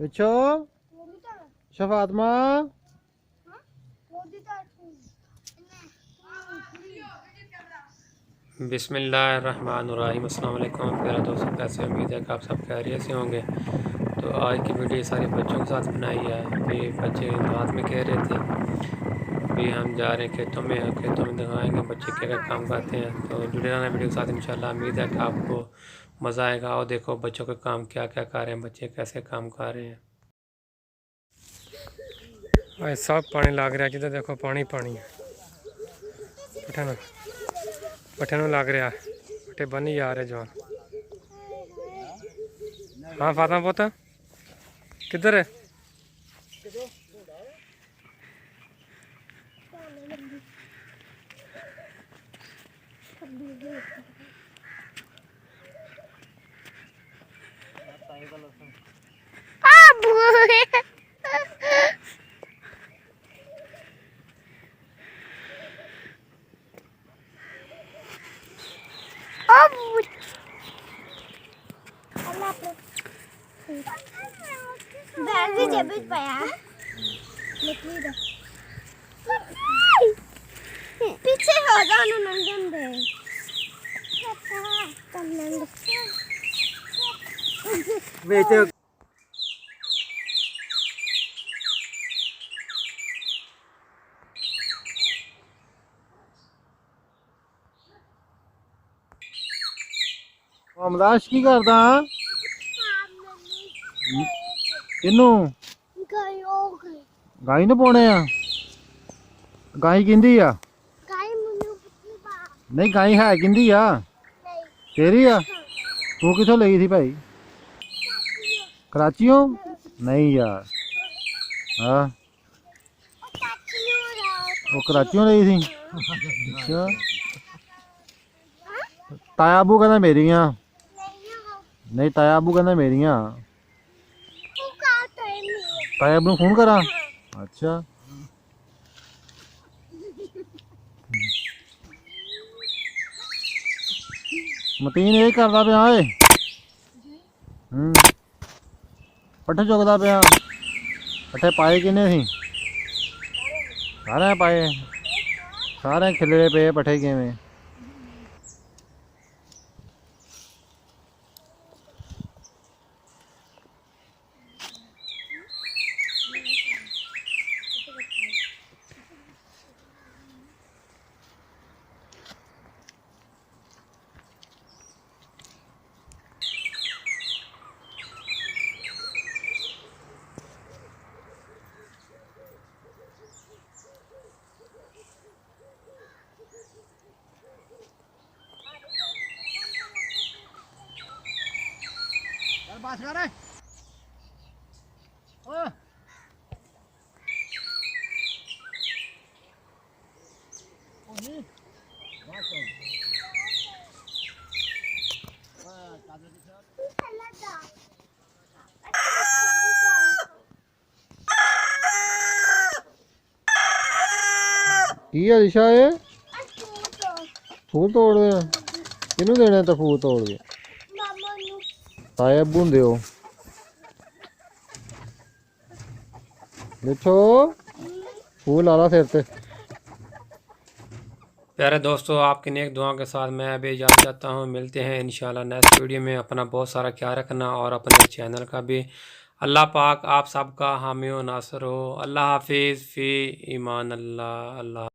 बिच्छो शफातमा बिस्मिल्लाहिर्रहमानिर्रहीम। अस्सलाम वालेकुम प्यारे दोस्तों, कैसे उम्मीद है कि आप सब खैरियत से होंगे। तो आज की वीडियो सारे बच्चों के साथ बनाई है। अभी बच्चे रात में कह रहे थे अभी हम जा रहे हैं खेतों में दिखाएंगे बच्चे क्या क्या काम करते हैं। तो जुड़े रहना वीडियो के साथ इंशाल्लाह। उम्मीद है कि आपको मज़ा आएगा। और देखो बच्चों के काम क्या क्या कर रहे हैं, बच्चे कैसे काम कर रहे हैं। भाई सब पानी लग रहा है, जिधर देखो पानी पानी है। पट्ठे लग रहा है, पट्ठे बनी जा रहे जवान। हाँ फातिमा पुत किधर है? पीछे हो जाओ नंदन दे बेच अमदाश की करदा किनू गाई ਨੂੰ ਪਾਉਣੇ ਆ गाई किंदी आ नहीं गाई है किंदी आ तेरी आ तू किथों ली थी भाई कराचियों नहीं यार हाँ वो कराचियों ली थी अच्छा ताया अबू कहना मेरिया नहीं ताया अबू कहना मेरिया ताया अबू फोन करा अच्छा मतीन यही करता पिया पट्ठे चुकता पिया पट्ठे पाए किने सी सारे पाए सारे खिलरे पे पट्ठे किवें बात कर रहे की है दिशा है फूल तोड़ दे किनू देने तो फूल तोड़ के ताए अब्बू हुंदे हो देखो फूल आला सिर ते। प्यारे दोस्तों, आपकी नेक दुआ के साथ मैं अभी इजाज़त चाहता हूँ। मिलते हैं इंशाल्लाह नेक्स्ट वीडियो में। अपना बहुत सारा ख्याल रखना और अपने चैनल का भी। अल्लाह पाक आप सबका हामी व नासर हो। अल्लाह हाफिज़ फ़ी ईमान अल्लाह।